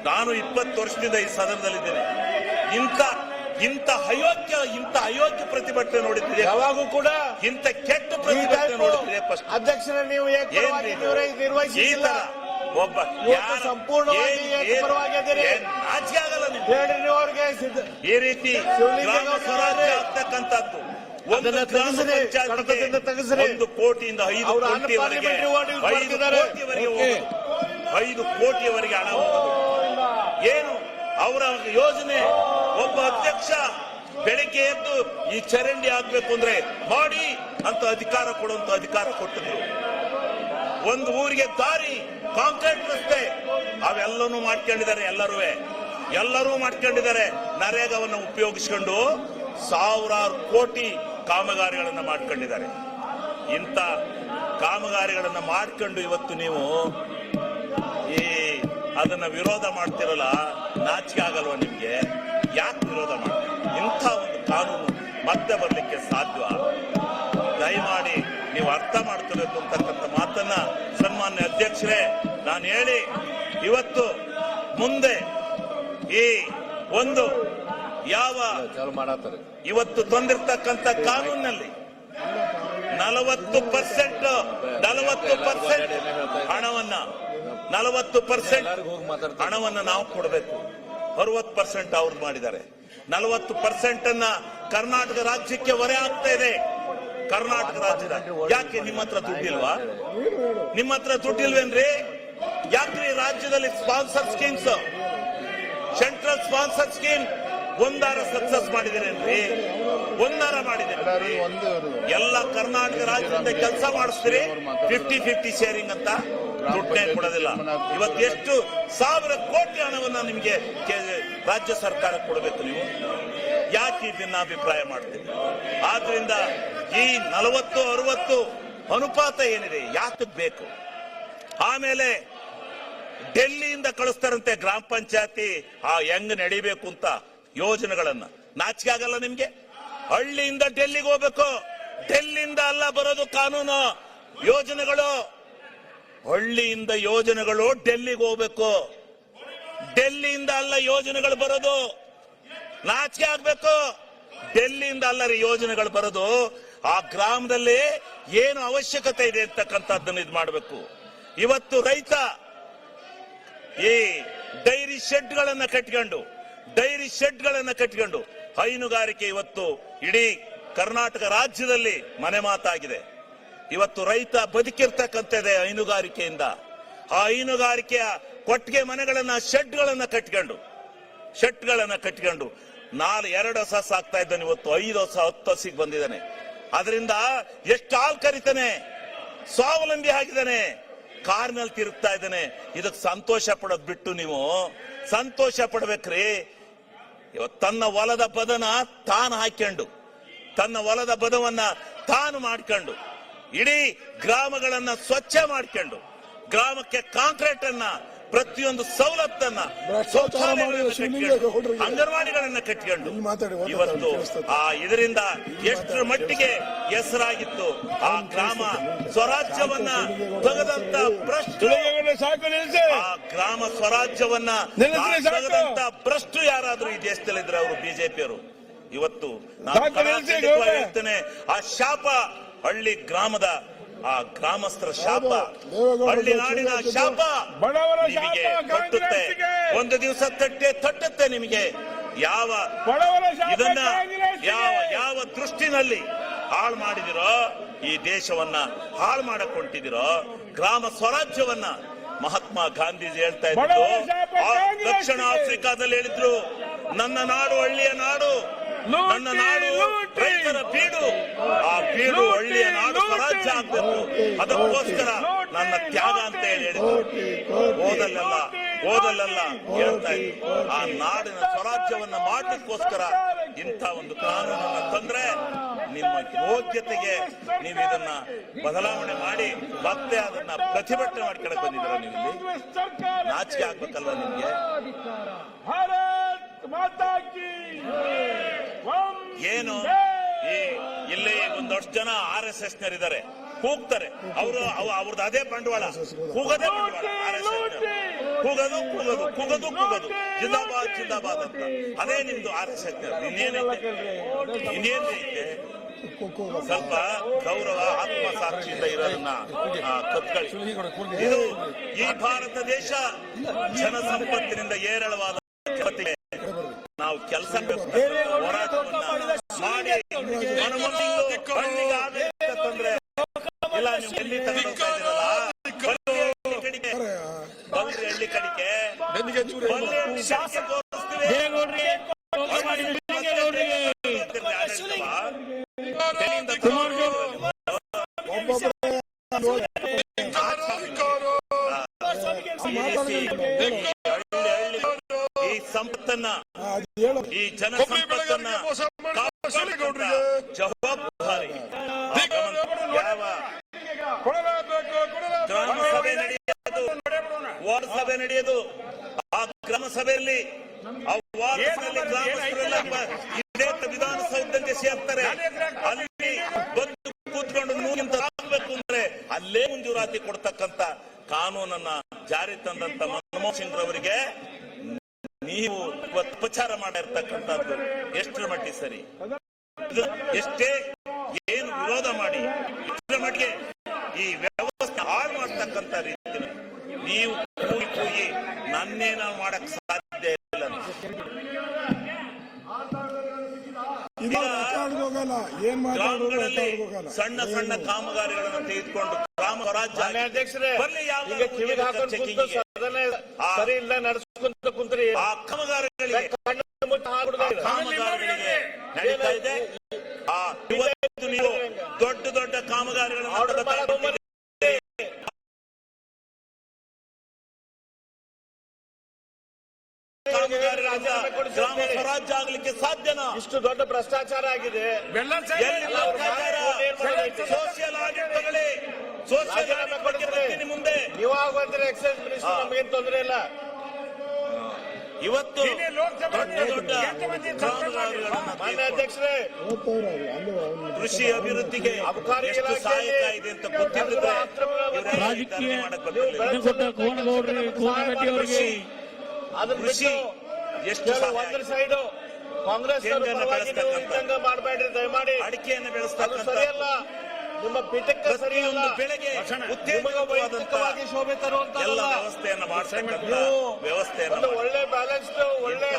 ನಾನು 20 ವರ್ಷದಿಂದ ಈ ಸದನದಲ್ಲಿದ್ದೇನೆ. ಇಂಥ ಇಂಥ ಅಯೋಗ್ಯ ಪ್ರತಿಭಟನೆ ನೋಡಿದ್ರೆ ಯಾವಾಗೂ ಕೂಡ ಇಂಥ ಕೆಟ್ಟ ಪ್ರತಿಭಟನೆ ನೋಡಿದ್ರೆ ಫಸ್ಟ್ ಅಧ್ಯಕ್ಷರ ನೀವು ಏಕಪರವಾಗಿ ಈ ನಿರ್ವಹಿಸಿಲ್ಲ. ತರ ಒಬ್ಬ ಇವತ್ತು ಸಂಪೂರ್ಣವಾಗಿ ಏಕಪರವಾಗಿ ಅದಿರಿ. ನಾಚಿಕೆ ಆಗಲ್ಲ ನಿಮ್ಗೆ ಹೇಳ್ರಿ ನೀವು ಅವ್ರಿಗೆ ಈ ರೀತಿ ಗ್ರಾಮ ಸ್ವರಾಜ್ಯ ಆಗ್ತಕ್ಕಂಥದ್ದು ಒಂದು ಅದನ್ನ ಗ್ರಾಮ ತೆಗೆಸ್ರಿ, ಕಡತದಿಂದ ತೆಗೆಸ್ರಿ. 1 ಕೋಟಿಯಿಂದ 5 ಅವ್ರು ಕೋಟಿವರೆಗೆ unparliamentary word use ಮಾಡ್ತಿದ್ದಾರೆ. 5 ಕೋಟಿಯವರೆಗೆ ಹಣ ಹೋಗೋದು ಏನು ಅವರ ಯೋಜನೆ. ಒಬ್ಬ ಅಧ್ಯಕ್ಷ ಬೆಳಿಗ್ಗೆ ಎದ್ದು ಈ ಚರಂಡಿ ಆಗ್ಬೇಕು ಅಂದ್ರೆ ಮಾಡಿ ಅಂತ ಅಧಿಕಾರ ಕೊಡುವಂತ ಅಧಿಕಾರ ಕೊಟ್ಟಿದ್ರು. ಒಂದು ಊರಿಗೆ ದಾರಿ, ಕಾಂಕ್ರೀಟ್ ರಸ್ತೆ ಅವೆಲ್ಲನೂ ಮಾಡ್ಕೊಂಡಿದ್ದಾರೆ. ಎಲ್ಲರೂ ಮಾಡ್ಕೊಂಡಿದ್ದಾರೆ. ನರೇಗಾವನ್ನು ಉಪಯೋಗಿಸಿಕೊಂಡು ಸಾವಿರಾರು ಕೋಟಿ ಕಾಮಗಾರಿಗಳನ್ನ ಮಾಡ್ಕೊಂಡಿದ್ದಾರೆ. ಇಂಥ ಕಾಮಗಾರಿಗಳನ್ನ ಮಾಡ್ಕೊಂಡು ಇವತ್ತು ನೀವು ಅದನ್ನ ವಿರೋಧ ಮಾಡ್ತಿರಲ್ಲ, ನಾಚಿಕೆ ಆಗಲ್ವ ನಿಮ್ಗೆ? ಯಾಕೆ ವಿರೋಧ ಮಾಡ್ತೀರಿ? ಇಂಥ ಒಂದು ಕಾನೂನು ಮತ್ತೆ ಬರ್ಲಿಕ್ಕೆ ಸಾಧ್ಯ? ದಯಮಾಡಿ ನೀವು ಅರ್ಥ ಮಾಡ್ತಿರೋದು ಅಂತಕ್ಕಂಥ ಮಾತನ್ನ ಸನ್ಮಾನ್ಯ ಅಧ್ಯಕ್ಷರೇ ನಾನು ಹೇಳಿ, ಇವತ್ತು ಮುಂದೆ ಈ ಒಂದು ಇವತ್ತು ತಂದಿರ್ತಕ್ಕಂಥ ಕಾನೂನಿನಲ್ಲಿ 40% ಹಣವನ್ನ ನಾವು ಕೊಡಬೇಕು. 60% ಅವ್ರು ಮಾಡಿದ್ದಾರೆ. 40% ಅನ್ನ ಕರ್ನಾಟಕ ರಾಜ್ಯಕ್ಕೆ ಹೊರೆ ಆಗ್ತಾ ಇದೆ. ಕರ್ನಾಟಕ ರಾಜ್ಯದ ಯಾಕೆ ನಿಮ್ಮ ಹತ್ರ ದುಡ್ಡಿಲ್ವಾ? ನಿಮ್ಮ ಹತ್ರ ದುಡ್ಡಿಲ್ವೇನ್ರಿ? ಯಾಕ್ರಿ ರಾಜ್ಯದಲ್ಲಿ sponsor schemes, central sponsor scheme ಒಂದಾರ ಸಕ್ಸಸ್ ಮಾಡಿದಿರೇನ್ರಿ? ಒಂದಾರ ಮಾಡಿದಿರಿ? ಎಲ್ಲ ಕರ್ನಾಟಕ ರಾಜ್ಯದಿಂದ ಕೆಲಸ ಮಾಡಿಸ್ತೀರಿ, 50-50 ಶೇರಿಂಗ್ ಅಂತ ದುಡ್ಡೇ ಕೊಡೋದಿಲ್ಲ. ಇವತ್ತು ಎಷ್ಟು ಸಾವಿರ ಕೋಟಿ ಹಣವನ್ನ ನಿಮಗೆ ರಾಜ್ಯ ಸರ್ಕಾರ ಕೊಡಬೇಕು. ನೀವು ಯಾಕೆ ಭಿನ್ನಾಭಿಪ್ರಾಯ ಮಾಡ್ತೀರಿ? ಆದ್ರಿಂದ ಈ 40-60 ಅನುಪಾತ ಏನಿದೆ ಯಾತಕ್ ಬೇಕು? ಆಮೇಲೆ ಡೆಲ್ಲಿಯಿಂದ ಕಳಿಸ್ತಾರಂತೆ ಗ್ರಾಮ ಪಂಚಾಯತಿ ಹೆಂಗ್ ನಡಿಬೇಕು ಅಂತ ಯೋಜನೆಗಳನ್ನ. ನಾಚಿಕೆ ಆಗಲ್ಲ ನಿಮ್ಗೆ? ಹಳ್ಳಿಯಿಂದ ಡೆಲ್ಲಿಗೆ ಹೋಗ್ಬೇಕು. ಡೆಲ್ಲಿಯಿಂದ ಅಲ್ಲ ಬರೋದು ಕಾನೂನು ಯೋಜನೆಗಳು. ಹಳ್ಳಿಯಿಂದ ಯೋಜನೆಗಳು ಡೆಲ್ಲಿಗೆ ಹೋಗ್ಬೇಕು. ಡೆಲ್ಲಿಯಿಂದ ಅಲ್ಲ ಯೋಜನೆಗಳು ಬರೋದು. ನಾಚಿಕೆ ಆಗ್ಬೇಕು. ಡೆಲ್ಲಿಯಿಂದ ಅಲ್ಲ ರೀ ಯೋಜನೆಗಳು ಬರೋದು. ಆ ಗ್ರಾಮದಲ್ಲಿ ಏನು ಅವಶ್ಯಕತೆ ಇದೆ ಅಂತಕ್ಕಂಥದ್ದನ್ನು ಇದು ಮಾಡಬೇಕು. ಇವತ್ತು ರೈತ ಈ ಡೈರಿ ಶೆಡ್ಗಳನ್ನ ಕಟ್ಕೊಂಡು ಹೈನುಗಾರಿಕೆ ಇವತ್ತು ಇಡೀ ಕರ್ನಾಟಕ ರಾಜ್ಯದಲ್ಲಿ ಮನೆ ಮಾತಾಗಿದೆ. ಇವತ್ತು ರೈತ ಬದುಕಿರ್ತಕ್ಕಂಥದ್ದೇ ಹೈನುಗಾರಿಕೆಯಿಂದ. ಆ ಹೈನುಗಾರಿಕೆಯ ಕೊಟ್ಟಿಗೆ ಮನೆಗಳನ್ನ ಶೆಡ್ಗಳನ್ನ ಕಟ್ಕೊಂಡು 2 ಹೊಸ ಸಾಕ್ತಾ ಇದ್ದಾನೆ. ಇವತ್ತು 5 ಹೊಸ 10 ಹೊಸಿಗೆ ಬಂದಿದ್ದಾನೆ. ಅದರಿಂದ ಎಷ್ಟು ಹಾಲು ಕರಿತಾನೆ, ಸ್ವಾವಲಂಬಿ ಆಗಿದ್ದಾನೆ, ಕಾರ್ನಲ್ಲಿ ತಿರುಗ್ತಾ ಇದ್ದಾನೆ. ಇದಕ್ಕೆ ಸಂತೋಷ ಪಡೋದ್ ಬಿಟ್ಟು ನೀವು ಸಂತೋಷ ಪಡ್ಬೇಕ್ರಿ. ಇವತ್ತು ತನ್ನ ಹೊಲದ ಬದನ ತಾನು ಹಾಕೊಂಡು, ತನ್ನ ಹೊಲದ ಬದವನ್ನ ತಾನು ಮಾಡ್ಕೊಂಡು, ಇಡೀ ಗ್ರಾಮಗಳನ್ನ ಸ್ವಚ್ಛ ಮಾಡ್ಕೊಂಡು, ಗ್ರಾಮಕ್ಕೆ ಕಾಂಕ್ರೀಟ್ ಅನ್ನ, ಪ್ರತಿಯೊಂದು ಸವಲತ್ತನ್ನ, ಅಂಗನವಾಡಿಗಳನ್ನ ಕಟ್ಕೊಂಡು ಇವತ್ತು ಇದರಿಂದ ಎಷ್ಟರ ಮಟ್ಟಿಗೆ ಹೆಸರಾಗಿತ್ತು. ಆ ಗ್ರಾಮ ಸ್ವರಾಜ್ಯವನ್ನ ತೆಗೆದಂತ ಭ್ರಷ್ಟು, ಆ ಗ್ರಾಮ ಸ್ವರಾಜ್ಯವನ್ನ ತೆಗೆದಂತ ಭ್ರಷ್ಟು ಯಾರಾದ್ರೂ ಈ ದೇಶದಲ್ಲಿದ್ರೆ ಅವರು ಬಿಜೆಪಿಯವರು. ಇವತ್ತು ನಾನು ಹೇಳ್ತೇನೆ, ಆ ಶಾಪ ಹಳ್ಳಿ ಗ್ರಾಮದ, ಆ ಗ್ರಾಮಸ್ಥರ ಶಾಪ, ಹಳ್ಳಿ ನಾಡಿನ ಶಾಪ ನಿಮಗೆ ತಟ್ಟುತ್ತೆ. ಒಂದು ದಿವಸ ತಟ್ಟುತ್ತೆ ನಿಮಗೆ. ಇದನ್ನ ಯಾವ ದೃಷ್ಟಿನಲ್ಲಿ ಹಾಳು ಮಾಡಿದಿರೋ, ಈ ದೇಶವನ್ನ ಹಾಳು ಮಾಡಕೊಂಡಿದಿರೋ, ಗ್ರಾಮ ಸ್ವರಾಜ್ಯವನ್ನ ಮಹಾತ್ಮ ಗಾಂಧೀಜಿ ಹೇಳ್ತಾ ಇದ್ರು. ದಕ್ಷಿಣ ಆಫ್ರಿಕಾದಲ್ಲಿ ಹೇಳಿದ್ರು, ನನ್ನ ನಾಡು ಹಳ್ಳಿಯ ನಾಡು, ನನ್ನ ನಾಡು ರೈತರ ಬೀಡು, ಆ ಬೀಡು ಹಳ್ಳಿಯ ನಾಡು ಸ್ವರಾಜ್ಯ ಆಗ್ಬೇಕು, ಅದಕ್ಕೋಸ್ಕರ ನನ್ನ ತ್ಯಾಗ ಅಂತ ಹೇಳಿದ್ರು. ಓದಲ್ಲೆಲ್ಲ ಹೇಳ್ತಾ ಇದ್ರು. ಆ ನಾಡಿನ ಸ್ವರಾಜ್ಯವನ್ನ ಮಾಡಲಿಕ್ಕೋಸ್ಕರ ಇಂಥ ಒಂದು ಕಾನೂನನ್ನ ತಂದ್ರೆ ನಿಮ್ಮ ಯೋಗ್ಯತೆಗೆ ನೀವು ಇದನ್ನ ಬದಲಾವಣೆ ಮಾಡಿ ಮತ್ತೆ ಅದನ್ನ ಪ್ರತಿಭಟನೆ ಮಾಡ್ಕೊಳಕ್ ಬಂದಿದ್ದೀರ. ನೀವು ಇಲ್ಲಿ ನಾಚಿಕೆ ಆಗ್ಬೇಕಲ್ವ ನಿಮ್ಗೆ? ಏನು ಇಲ್ಲಿ ಒಂದಷ್ಟು ಜನ RSS ನರಿದ್ದಾರೆ. ಕೂಗ್ತಾರೆ ಅವರು ಅವ್ರದ್ದು ಅದೇ ಬಂಡವಾಳ, ಕೂಗದೇ ಬಂಡವಾಳ. ಕೂಗೋದು ಕೂಗೋದು ಕೂಗೋದು ಕೂಗೋದು ಜಿಂದಾಬಾದ್ ಜಿಂದಾಬಾದ್ ಅಂತ ಅದೇ ನಿಮ್ದು RSS. ಇನ್ನೇನೈತೆ ಸ್ವಲ್ಪ ಗೌರವ ಆತ್ಮಸಾಕ್ಷಿಯಿಂದ ಇರೋದನ್ನ ಕತ್ಕೊಳ್ಳಿ. ಇದು ಈ ಭಾರತ ದೇಶ ಜನಸಂಪತ್ತಿನಿಂದ ಏರಳವಾದ ನಾವು ಕೆಲಸ ಹೋರಾಟವನ್ನ ಮಾಡಿ ತಂದ್ರೆ ಇಲ್ಲ ನೀವು ಎಲ್ಲಿ ತಗೊಂಡೋಗ್ತಾ ಇದ್ದೀರಲ್ಲ ಬಲ್ರಿ ಹಳ್ಳಿ ಕಡಿಕೆ ಈ ಸಂಪತ್ತನ್ನ ಈ ಜನ ಸಂಪತ್ತನ್ನ ಜವಾಬ್ದಾರಿ ಗ್ರಾಮ ಸಭೆ ನಡೆಯೋದು, ವಾರ್ಡ್ ಸಭೆ ನಡೆಯೋದು. ಆ ಗ್ರಾಮ ಸಭೆಯಲ್ಲಿ ಗ್ರಾಮಸ್ಥರೆಲ್ಲ ಇದೇ ವಿಧಾನಸೌಧಕ್ಕೆ ಸೇರ್ತಾರೆ. ಅಲ್ಲಿ ಬಂದು ಕೂತ್ಕೊಂಡು ನೂಗಿಂತ ಆಗಬೇಕು ಅಂದ್ರೆ ಅಲ್ಲೇ ಮಂಜೂರಾತಿ ಕೊಡ್ತಕ್ಕಂತ ಕಾನೂನನ್ನ ಜಾರಿ ತಂದಂತ ಮನಮೋಹನ್ ಸಿಂಗ್ ರವರಿಗೆ ನೀವು ಉಪಚಾರ ಮಾಡಿರ್ತಕ್ಕಂಥದ್ದು ಎಷ್ಟರ ಮಟ್ಟಿಗೆ ಸರಿ? ಎಷ್ಟೇ ಏನು ವಿರೋಧ ಮಾಡಿ ಇಷ್ಟರ ಮಟ್ಟಿಗೆ ಈ ವ್ಯವಸ್ಥೆ ಹಾಳು ಮಾಡ್ತಕ್ಕಂಥ ರೀತಿ ನೀವು ಕೂಗಿ ನನ್ನೇನ ಮಾಡಕ್ ಸಾಧ್ಯ ಇಲ್ಲ. ಗ್ರಾಮಗಳಲ್ಲಿ ಸಣ್ಣ ಸಣ್ಣ ಕಾಮಗಾರಿಗಳನ್ನು ತೆಗೆದುಕೊಂಡು ಗ್ರಾಮ ರಾಜ್ಯ ಸರಿ ಇಲ್ಲ ನಡೆಸ್ಕೊಂತ ಕುಂತ್ರಿ ಆ ಕಾಮಗಾರಿಗಳಿಗೆ ನಡೀತಾ ಇದೆ. ಇವತ್ತು ನೀವು ದೊಡ್ಡ ದೊಡ್ಡ ಕಾಮಗಾರಿಗಳನ್ನು ಗ್ರಾಮ ಸ್ವರಾಜ್ಯ ಆಗ್ಲಿಕ್ಕೆ ಸಾಧ್ಯನಾ? ಇಷ್ಟು ದೊಡ್ಡ ಭ್ರಷ್ಟಾಚಾರ ಆಗಿದೆ. ಸೋಷಿಯಲ್ ಆಡಿಟ್ ತಗೊಳ್ಳಿ, ಸೋಷಿಯಲ್ ಆಡಿಟ್ ಬಗ್ಗೆ ಮುಂದೆ ನೀವಾಗ ಬಂದ್ರೆ ಎಕ್ಸೈಸ್ ಮಿನಿಸ್ಟರ್ ನಮಗೇನು ತೊಂದರೆ ಇಲ್ಲ. ಇವತ್ತು ದೊಡ್ಡ ದೊಡ್ಡ ಮಾನ್ಯ ಅಧ್ಯಕ್ಷರೇ, ಕೃಷಿ ಅಭಿವೃದ್ಧಿಗೆ ಎಷ್ಟು ಸಹಾಯಕ ಇದೆ ಅಂತ ಗೊತ್ತಿದ್ರೆ ಕೃಷಿ ಎಷ್ಟು ಒಂದ್ರ ಸೈಡ್ ಕಾಂಗ್ರೆಸ್ ಮಾಡಬೇಡ್ರಿ ದಯಮಾಡಿ. ಅಡಿಕೆಯನ್ನು ಬೆಳೆಸ್ತಕ್ಕಂಥ ಸರಿಯಲ್ಲ, ನಿಮ್ಮ ಪೀಠಕ್ಕೆ ಸರಿಯಲ್ಲ. ಬೆಳೆಗೆ ವೈಯಕ್ತಿಕವಾಗಿ ಶೋಭೆ ತರುವಂತ ಎಲ್ಲ ವ್ಯವಸ್ಥೆಯನ್ನು ಮಾಡ್ತಕ್ಕಂಥ ವ್ಯವಸ್ಥೆಯನ್ನು ಒಳ್ಳೆ ಬ್ಯಾಲೆನ್ಸ್ ಒಳ್ಳೆ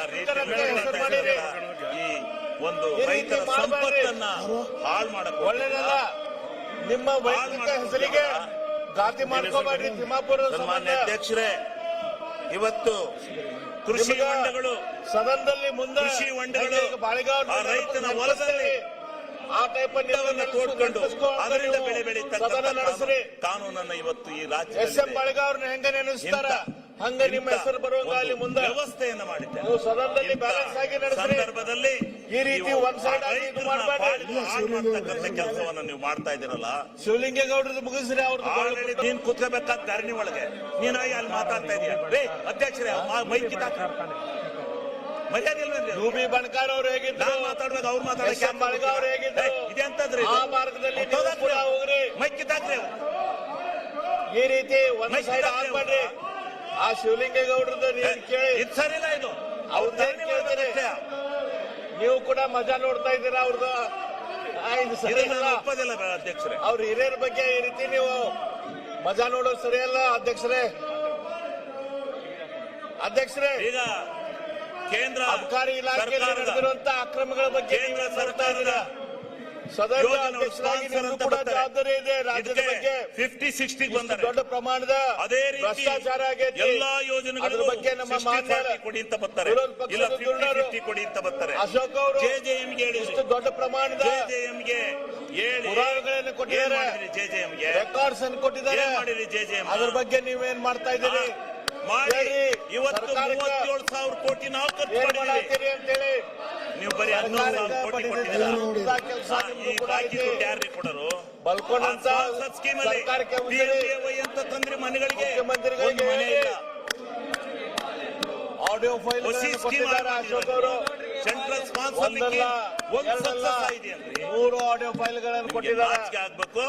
ಮಾಡಿರಿ. ಈ ಒಂದು ರೈತರ ಸಂಪತ್ತನ್ನ ಹಾಳು ಮಾಡಕ್ಕೆ ಒಳ್ಳೇದಲ್ಲ. ನಿಮ್ಮ ವೈಯಕ್ತಿಕ ಹೆಸರಿಗೆ ಘಾತಿ ಮಾಡ್ಕೋಬೇಡ್ರಿ. ತಿಮ್ಮಾಪುರ ಸನ್ಮಾನ್ಯ ಅಧ್ಯಕ್ಷರೇ, ಇವತ್ತು ಕೃಷಿ ಹೊಂಡಗಳು ಸದನದಲ್ಲಿ ಮುಂದೆ ಕೃಷಿ ಹೊಂಡಗಳು ಬಾಳೆಗಾಂವ್ ರೈತನ ಹೊಲದಲ್ಲಿ ಆ ಟೈಪ್ ತೋಡ್ಕೊಂಡು ಅದರಿಂದ ಬೆಳೆ ಬೆಳೀತಕ್ಕಂಥ ನಡೆಸ್ರಿ. ಕಾನೂನನ್ನ ಇವತ್ತು ಈ ರಾಜ್ಯ SM ಬಾಳೆಗಾವ್ರನ್ನ ಹೆಂಗ ನೆನೆಸ್ತಾರ ಹಂಗ ನಿಮ್ಮ ಹೆಸರು ಬರುವಂಗ ಅಲ್ಲಿ ಮುಂದೆ ವ್ಯವಸ್ಥೆಯನ್ನು ಮಾಡಿದ್ದೇವೆ. ನೀವು ಸದನದಲ್ಲಿ ಬ್ಯಾಲೆನ್ಸ್ ಆಗಿ ನಡೆಸ್ರಿ. ಸಂದರ್ಭದಲ್ಲಿ ಈ ರೀತಿ ಒಂದ್ ಸೈಡ್ ಇದು ಮಾಡಬೇಡಿ. ಮಾಡ್ತಕ್ಕಂಥ ಕೆಲಸವನ್ನ ನೀವು ಮಾಡ್ತಾ ಇದ್ದೀರಲ್ಲ. ಶಿವಲಿಂಗೇಗೌಡರದ್ದು ಮುಗಿಸ್ರಿ. ಆಲ್ರೆಡಿ ನೀನ್ ಕುತ್ಕೋಬೇಕಾದ ಧರಣಿ ಒಳಗೆ ನೀನಾಗಿ ಅಲ್ಲಿ ಮಾತಾಡ್ತಾ ಇದೀಯ. ಅಧ್ಯಕ್ಷರೇ ಮೈಕ್ ಮರ್ಯಾದೆ ಇಲ್ವೇನ್ರಿ? ರೂಬಿ ಬಣಕಾರ್ ಅವ್ರು ಹೇಗಿದ್ರು ಮಾತಾಡ್ಬೇಕು, ಅವ್ರು ಮಾತಾಡಕ್ಕೆ ಅವ್ರು ಹೇಗಿದ್ರು ಇದೆಂತದ್ರಿ? ಆ ಮಾರ್ಗದಲ್ಲಿ ಹೋಗ್ರಿ. ಮೈಕ್ ಕಿತ್ತಾಕ್ರಿ. ಈ ರೀತಿ ಒಂದ್ ಸೈಡ್ ಆಗ್ಬೇಡ್ರಿ. ಆ ಶಿವಲಿಂಗೇಗೌಡರದ್ದು ನೀವು ಕೇಳಿ ಇದು ಸರಿಲ್ಲ. ಇದು ಅವ್ರದ್ದು ಕೇಳ್ತಾರೆ. ನೀವು ಕೂಡ ಮಜಾ ನೋಡ್ತಾ ಇದ್ದೀರಾ ಅವ್ರದ್ದು. ಇದು ಸರಿಯಲ್ಲ, ಒಪ್ಪದಿಲ್ಲ ಅಧ್ಯಕ್ಷರೇ. ಅವ್ರ ಹಿರಿಯರ ಬಗ್ಗೆ ಈ ರೀತಿ ನೀವು ಮಜಾ ನೋಡೋದು ಸರಿಯಲ್ಲ ಅಧ್ಯಕ್ಷರೇ. ಈಗ ಕೇಂದ್ರ ಅಬಕಾರಿ ಇಲಾಖೆಯಲ್ಲಿ ನಡೆದಿರುವಂತ ಅಕ್ರಮಗಳ ಬಗ್ಗೆ ಕೇಂದ್ರ ಸರ್ಕಾರದ ಸದನ ಅಧ್ಯಕ್ಷರಾಗಿ ನಿಮಗೂ ಕೂಡ ಜವಾಬ್ದಾರಿ ಇದೆ. ರಾಜ್ಯದ ಬಗ್ಗೆ 50-60 ಬಂದರೆ ದೊಡ್ಡ ಪ್ರಮಾಣದ ಅದೇ ರೀತಿ ಭ್ರಷ್ಟಾಚಾರ ಆಗೈತಿ. ಎಲ್ಲಾ ಯೋಜನೆಗಳ ಬಗ್ಗೆ ನಮ್ಮ ಮಾನ್ಯ ಕೊಡಿ ಅಂತ ಬರ್ತಾರೆ, ಇಲ್ಲ 50-50 ಕೊಡಿ ಅಂತ ಬರ್ತಾರೆ. ಅಶೋಕ್ ಅವರು JJMಗೆ ಇಷ್ಟು ದೊಡ್ಡ ಪ್ರಮಾಣದ JJMಗೆ ಹೇಳಿ ಪುರಾವೆಗಳನ್ನು ಕೊಟ್ಟಿದ್ದಾರೆ, JJMಗೆ ರೆಕಾರ್ಡ್ಸ್ ಅನ್ನು ಕೊಟ್ಟಿದ್ದಾರೆ. ಮಾಡಿರಿ JJM. ಅದ್ರ ಬಗ್ಗೆ ನೀವೇನ್ ಮಾಡ್ತಾ ಇದ್ದೀರಿ? ಮಾಡಿ. ಇವತ್ತು 37,000 ಕೋಟಿ ನಾವು ಖರ್ಚು ಮಾಡಿದ್ದೀವಿ ಅಂತೇಳಿ ನೀವು ಬರೀ 11,000 ಕೋಟಿ ಕೊಟ್ಟಿದ್ದೀರಾ. ಈ ಬಾಕಿ ದುಡ್ಡು ಯಾರು ಕೊಡರು? ಬಲ್ಕೊಂಡಂತ ಸ್ಕೀಮ್ ಅಲ್ಲಿ PMAY ಅಂತ ತಂದ್ರೆ ಮನೆಗಳಿಗೆ ಒಂದು ಮನೆ ಇಲ್ಲ. ಆಡಿಯೋ ಫೈಲ್ ಕೊಟ್ಟಿದ್ದಾರೆ ಅಶೋಕ್ ಅವರು. ಸೆಂಟ್ರಲ್ ಸ್ಪಾನ್ಸರ್ ಒಂದು ಸಕ್ಸಸ್ ಆಗಿದೆ ಅಂದ್ರೆ 3 ಆಡಿಯೋ ಫೈಲ್ಗಳನ್ನು ಕೊಟ್ಟಿದ್ದಾರೆ. ಆಗ್ಬೇಕು.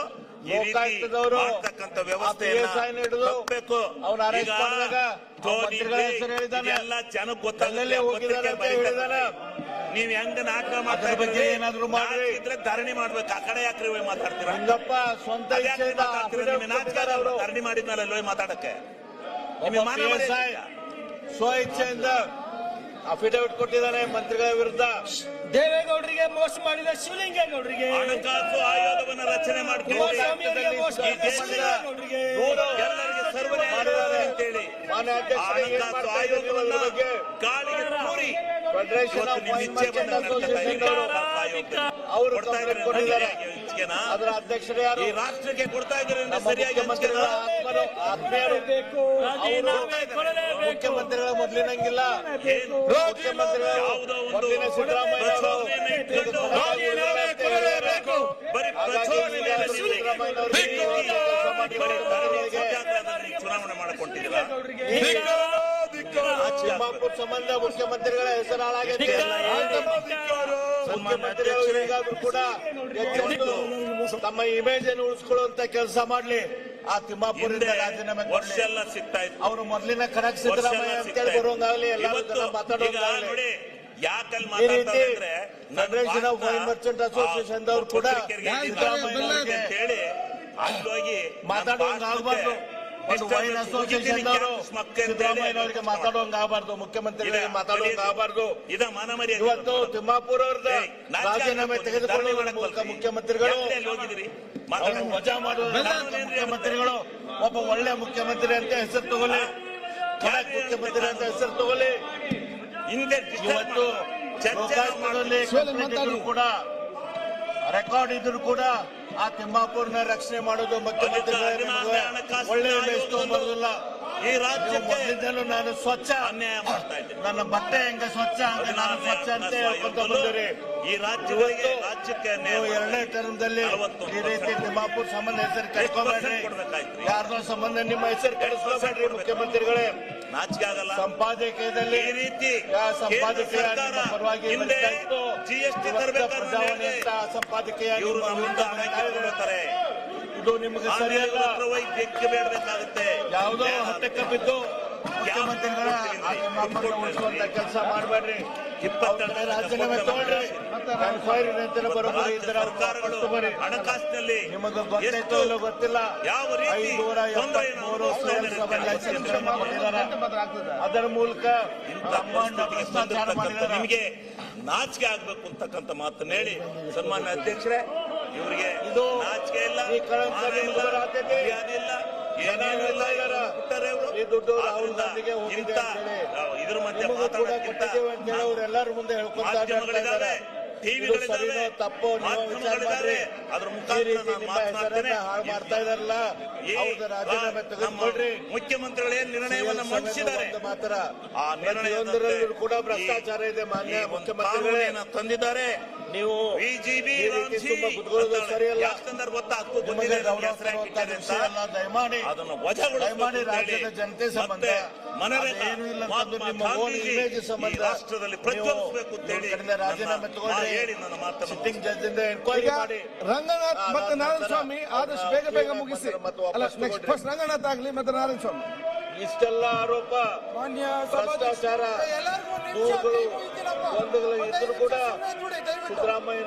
ಈ ರೀತಿ ಲೋಕಾಯುಕ್ತದವರು ಮಾಡ್ತಕ್ಕಂಥ PSI ವ್ಯವಸ್ಥೆಯನ್ನ ಹಿಡಿದು ತಪ್ಪಬೇಕು. ಅವ್ನ ಅರೆಸ್ಟ್ ಈಗ ಮಾಡಿದಾಗ ಟೋನಿ ಮಂತ್ರಿಗಳ ಹೆಸರು ಹೇಳಿದಾನೆ. ಇದೆಲ್ಲ ಜನಕ್ಕೆ ಎಲ್ಲೆಲ್ಲಿ ಹೋಗಿದ್ದಾರೆ ಅಂತ ಹೇಳಿದಾನೆ. ನೀವ್ ಹೆಂಗ ನಾಟಕ ಅದ್ರ ಬಗ್ಗೆ ಏನಾದ್ರು ಮಾಡ್ರಿ. ಇದ್ರೆ ಧರಣಿ ಮಾಡ್ಬೇಕು. ಆ ಕಡೆ ಯಾಕ್ರಿ ಹೋಗಿ ಮಾತಾಡ್ತೀರಾ? ಹಂಗಪ್ಪ ಸ್ವಂತ ಅದ್ಯಾಕೆ ಇಚ್ಛೆಯಿಂದ ಮಾತಾಡ್ತೀರಾ? ನಿಮ್ಗೆ ನಾಚಿಕೆ ಆಗಲ್ಲ? ಅವರು ಧರಣಿ ಮಾಡಿದ್ಮೇಲೆ ಅಲ್ಲಿ ಹೋಗಿ ಮಾತಾಡಕ್ಕೆ ನಿಮಗೆ ಮಾನ ಮರ್ಯಾದೆ PSI ಇದೆಯಾ? ಸ್ವ ಇಚ್ಛೆಯಿಂದ ಅಫಿಡವಿಟ್ ಕೊಟ್ಟಿದ್ದಾನೆ ಮಂತ್ರಿಗಳ ವಿರುದ್ಧ. ದೇವೇಗೌಡರಿಗೆ ಮೋಸ ಮಾಡಿದ ಶಿವಲಿಂಗೇಗೌಡರಿಗೆ, ಹಣಕಾಸು ಆಯೋಗವನ್ನು ರಚನೆ ಮಾಡ್ಕೊಂಡು ಕುಮಾರಸ್ವಾಮಿ ಅವರಿಗೆ ಮೋಸ ಈ ಮಾಡಿದ ದೇಶದ ಶಿವಲಿಂಗೇಗೌಡರಿಗೆ, ಎಲ್ಲರಿಗೆ ಸರ್ವನ್ಯಾಯ ಅಂತೇಳಿ ಮಾನ್ಯ ಅಧ್ಯಕ್ಷರೇ, ಏನ್ ಹಣಕಾಸು ಮಾಡ್ತಾ ಇದ್ದೀರಿ ಇದ್ರ ಆಯೋಗವನ್ನ ಬಗ್ಗೆ? ಗಾಳಿಗೆ ತೂರಿ ಫೆಡರೇಷನ್ ಇವತ್ತು ಆಫ್ ನಿಮ್ಮ ವೈನ್ ಇಚ್ಛೆ ಮರ್ಚೆಂಟ್ ಬಂದಂಗೆ ಅಸೋಸಿಯೇಷನ್ ಅವರು ಅವರು ಕಂಪ್ಲೇಂಟ್ ಕೊಟ್ಟಿದ್ದಾರೆ. ಅದರ ಅಧ್ಯಕ್ಷರು ಯಾರು? ಈ ರಾಷ್ಟ್ರಕ್ಕೆ ಕೊಡ್ತಾ ಇದ್ದೀರಿ ನಮ್ಮ ಸರಿಯಾಗಿ ಮುಖ್ಯಮಂತ್ರಿಗಳ ಆತ್ಮರು ಆತ್ಮೀಯರು. ಅವರು ಮುಖ್ಯಮಂತ್ರಿಗಳ ಮೊದಲಿನಂಗಿಲ್ಲ. ಮುಖ್ಯಮಂತ್ರಿಗಳು ಯಾವುದೋ ಒಂದು ಮೊದಲಿನ ಸಿದ್ದರಾಮಯ್ಯ ಅವರು ಪ್ರಚೋದನೆಯನ್ನು ಇಟ್ಕೊಂಡು ಬರೀ ಪ್ರಚೋದನೆ ಚುನಾವಣೆ ಮಾಡಿಕೊಂಡಿದ್ದೀರಾ? ತಿಮ್ಮಾಪುರ್ ಸಂಬಂಧ ಮುಖ್ಯಮಂತ್ರಿಗಳ ಹೆಸರು ಹಾಳಾಗೈತೆ. ಮುಖ್ಯಮಂತ್ರಿಗಳು ಈಗಾದ್ರೂ ಕೂಡ ಎಚ್ಚೆತ್ತು ತಮ್ಮ ಇಮೇಜ್ ಅನ್ನು ಉಳಿಸ್ಕೊಳ್ಳುವಂತ ಕೆಲಸ ಮಾಡ್ಲಿ. ಆ ತಿಮ್ಮಾಪುರಿಂದ ರಾಜೀನಾಮೆ ವರ್ಷ ಕೊಡ್ಲಿ. ಎಲ್ಲ ಸಿಗ್ತಾ ಇತ್ತು. ಅವರು ಮೊದಲಿನ ಖಡಕ್ ಸಿದ್ದರಾಮಯ್ಯ ಅಂತೇಳಿ ಬರುವಂಗಾಗ್ಲಿ, ಎಲ್ಲರೂ ಜನ ಮಾತಾಡೋಂಗಾಗ್ಲಿ. ನೋಡಿ ಯಾಕಲ್ಲಿ ಈ ರೀತಿ ಮಾತಾಡ್ತಾರೆ ಅಂದ್ರೆ federation of wine merchant association ದವರು ಕೂಡ ಸಿದ್ದರಾಮಯ್ಯ ಅಂತ ಹೇಳಿ ಅಲ್ಲಿ ಹೋಗಿ ಮಾತಾಡುವಂಗ ಆಗಬಾರ್ದು. ಒಂದು ವೈನ್ ಅಸೋಸಿಯೇಷನ್ ದವರು ಸಿದ್ದರಾಮಯ್ಯನವರಿಗೆ ಮಾತಾಡುವಂಗ ಆಗಬಾರ್ದು, ಮುಖ್ಯಮಂತ್ರಿಗಳಿಗೆ ಮಾತಾಡುವಂಗ ಆಗಬಾರ್ದು. ಇದ ಮಾನ ಮರ್ಯಾದೆ. ಇವತ್ತು ತಿಮ್ಮಾಪುರ್ ಅವ್ರದ ರಾಜೀನಾಮೆ ತೆಗೆದುಕೊಳ್ಳುವ ಮೂಲಕ ಮುಖ್ಯಮಂತ್ರಿಗಳು ಹೋಗಿದ್ರಿ ಅವ್ರನ್ನ ವಜಾ ಮಾಡುವ ಮುಖ್ಯಮಂತ್ರಿಗಳು ಒಬ್ಬ ಒಳ್ಳೆ ಮುಖ್ಯಮಂತ್ರಿ ಅಂತ ಹೆಸರು ತಗೊಳ್ಳಿ, ಖಡಕ್ ಮುಖ್ಯಮಂತ್ರಿ ಅಂತ ಹೆಸರು ತಗೊಳ್ಳಿ. ಹಿಂದೆ ಇವತ್ತು ಲೋಕಾಯುಕ್ತದಲ್ಲಿ ಕಂಪ್ಲೇಂಟ್ ಇದ್ರು ಕೂಡ, ರೆಕಾರ್ಡ್ ಇದ್ರು ಕೂಡ ಆ ತಿಮ್ಮಾಪುರ್ನ ರಕ್ಷಣೆ ಮಾಡೋದು ಮುಖ್ಯಮಂತ್ರಿಗಳೇ ಒಳ್ಳೆ ಇಮೇಜ್ ತಗೊಂಡ್ಬರೋದಿಲ್ಲ. ಈ ರಾಜ್ಯಕ್ಕೆ ಮೊದಲಿಂದಲೂ ನಾನು ಸ್ವಚ್ಛ, ಅನ್ಯಾಯ ಮಾಡ್ತಾ ಇದ್ದೀನಿ. ನನ್ನ ಬಟ್ಟೆ ಹೆಂಗ ಸ್ವಚ್ಛ ಹಂಗೆ ನಾನು ಸ್ವಚ್ಛ ಅಂತ ಹೇಳ್ಕೊಂತ ಬಂದಿರಿ. ಈ ರಾಜ್ಯಕ್ಕೆ ನೀವು ಎರಡನೇ ಟರ್ಮ್ದಲ್ಲಿ ಈ ರೀತಿ ತಿಮ್ಮಾಪುರ್ ಸಂಬಂಧ ಹೆಸರು ಕೆಡ್ಕೋಬೇಡ್ರಿ, ಯಾರ್ದೋ ಸಂಬಂಧ ನಿಮ್ಮ ಹೆಸರು ಕೆಡಿಸ್ಕೋಬೇಡ್ರಿ ಮುಖ್ಯಮಂತ್ರಿಗಳೇ. ನಾಚಿಕೆ ಆಗಲ್ಲ. ಸಂಪಾದಕೀಯದಲ್ಲಿ ಈ ರೀತಿ ಸಂಪಾದಕೀಯ ನಿಮ್ಮ ಪರವಾಗಿ ಹಿಂದೆ ನಡೀತಾ ಇತ್ತು. GST ಇವತ್ತು ತರಬೇಕಾದ್ರೆ ಪ್ರಜಾವಾಣಿ ಅಂತ ಸಂಪಾದಕೀಯ ಇವರು ನಿಮ್ಮ ವಿರುದ್ಧ ನಡೀತಾ ಇದೆ. ಇದು ನಿಮಗೆ ಸರಿಯಲ್ಲ. ವೈದ್ಯಕ್ಕೆ ಬೇಡಬೇಕಾಗುತ್ತೆ. ಯಾವುದೋ ಹತ್ತಕ್ಕೆ ಬಿದ್ದು ಮುಖ್ಯಮಂತ್ರಿಗಳ ಉಳಿಸುವಂತ ಕೆಲಸ ಮಾಡಬೇಡ್ರಿ. ರಾಜೀನಾಮೆ ತಗೊಳ್ರಿ. ಎನ್ಕ್ವೈರಿ ನಂತರ ಬರೋಬ್ಬರಿ ಇದ್ರೆ ಅವ್ರು ಸರ್ಕಾರಗಳು ವಾಪಸ್ ತಗೊಳ್ಳಿ. ಹಣಕಾಸಿನಲ್ಲಿ ನಿಮಗೆ ಗೊತ್ತಾಯ್ತೋ ಇಲ್ಲೋ ಗೊತ್ತಿಲ್ಲ, ಯಾವ ರೀತಿ 573 ಸೇಲ್ಸ್ ಲೈಸೆನ್ಸ್ ಗಳನ್ನ ಕೊಟ್ಟಿದ್ದಾರೆ. ಅದರ ಮೂಲಕ ಬ್ರಹ್ಮಾಂಡ ಭ್ರಷ್ಟಾಚಾರ ಮಾಡಿದ್ದಾರೆ. ನಿಮಗೆ ನಾಚಿಕೆ ಆಗ್ಬೇಕು ಅಂತಕ್ಕಂಥ ಮಾತನ್ನ ಹೇಳಿ ಸನ್ಮಾನ್ಯ ಅಧ್ಯಕ್ಷರೇ, ಇವರಿಗೆ ಇದು ನಾಚಿಕೆ ಇಲ್ಲ, ಈ ಕಳಂಕ ಮಾನ ಇಲ್ಲ, ನಿಮಗೆ ಆದ್ಯತೆ. ಮರ್ಯಾದೆ ಇಲ್ಲ, ಜನ ಏನೇನು ಇಲ್ಲ, ಇದ್ದಾರೆ. ಬಿಟ್ಟಾರೆ ಇವರು. ಈ ದುಡ್ಡು ರಾಹುಲ್ ಆದ್ರಿಂದ ಗಾಂಧಿಗೆ ಹೋಗಿದೆ ಇಂಥ ಅಂತೇಳಿ ಇದ್ರ ಮಧ್ಯೆ ನಿಮಗೂ ಕೂಡ ಮಾತಾಡೋಕ್ಕಿಂತ ಕೊಟ್ಟಿದ್ದೇವೆ ಅಂತೇಳಿ ಅವರೆಲ್ಲರ ಮುಂದೆ ಹೇಳ್ಕೊಂತ ಮಾಧ್ಯಮಗಳಿದ್ದಾವೆ, ಇದು ಟಿವಿಗಳಿದ್ದಾವೆ, ಸರಿನೋ ತಪ್ಪೋ ನೀವು ವಿಚಾರ ಮಾಡ್ರಿ. ಅದ್ರ ಈ ಮುಖಾಂತರ ರೀತಿ ನಾನು ನಿಮ್ಮ ಮಾತನಾಡ್ತೇನೆ. ಹೆಸರನ್ನ ಹಾಳು ಮಾಡ್ತಾ ಇದಾರಲ್ಲ, ಅವ್ರದ್ದು ರಾಜೀನಾಮೆ ತೆಗೆದುಕೊಳ್ರಿ. ಮುಖ್ಯಮಂತ್ರಿಗಳು ಏನ್ ನಿರ್ಣಯವನ್ನು ಮಂಡಿಸಿದ್ದಾರೆ ಮಾತ್ರ ಆ ಪ್ರತಿಯೊಂದರಲ್ಲೂ ಕೂಡ ಭ್ರಷ್ಟಾಚಾರ ಇದೆ. ಮಾನ್ಯ ಮುಖ್ಯಮಂತ್ರಿಗಳೇ, ತಂದಿದ್ದಾರೆ. ನೀವು ಬಿಜೆಪಿ ಈ ರೀತಿ ತುಂಬಾ ಕುತ್ಕೊಳ್ಳೋದು ಸರಿಯಲ್ಲ. ಯಾಕಂದ್ರೆ ಗೊತ್ತಾ ನಿಮಗೆ ಗೌರವ ತರುವಂತ ವಿಷಯ ಅಲ್ಲ. ದಯಮಾಡಿ ಅದನ್ನು ದಯಮಾಡಿ ರಾಜ್ಯದ ಜನತೆ ಸಂಬಂಧ ಅದೇನು ಇಲ್ಲ ಅಂತಂದು ನಿಮ್ಮ ಓನ್ ಇಮೇಜ್ ಸಂಬಂಧ ರಾಷ್ಟ್ರದಲ್ಲಿ ಪ್ರಜ್ವಲಿಸಬೇಕು ಅಂತ ಹೇಳಿ ಕಡೆಯಿಂದ ರಾಜೀನಾಮೆ ತಗೊಳ್ಳಿ. ಹೇಳಿ ನನ್ನ ಮಾತನ್ನು ಸಿಟ್ಟಿಂಗ್ ಜಡ್ಜ್ ಇಂದ ಎನ್ಕ್ವೈರಿ ಈಗ ಮಾಡಿ. ರಂಗನಾಥ್ ಮತ್ತೆ ನಾರಾಯಣ ಸ್ವಾಮಿ ಆದಷ್ಟು ಬೇಗ ಬೇಗ ಮುಗಿಸಿ. ಅಲ್ಲ, ನೆಕ್ಸ್ಟ್ ಫಸ್ಟ್ ರಂಗನಾಥ್ ಆಗ್ಲಿ ಮತ್ತೆ ನಾರಾಯಣ ಸ್ವಾಮಿ. ಇಷ್ಟೆಲ್ಲ ಆರೋಪ, ಮಾನ್ಯ ಭ್ರಷ್ಟಾಚಾರ, ಎಲ್ಲರಿಗೂ ದೂರುಗಳು, ಗೊಂದಲಗಳು ಇದ್ರೂ ಕೂಡ ಸಿದ್ದರಾಮಯ್ಯ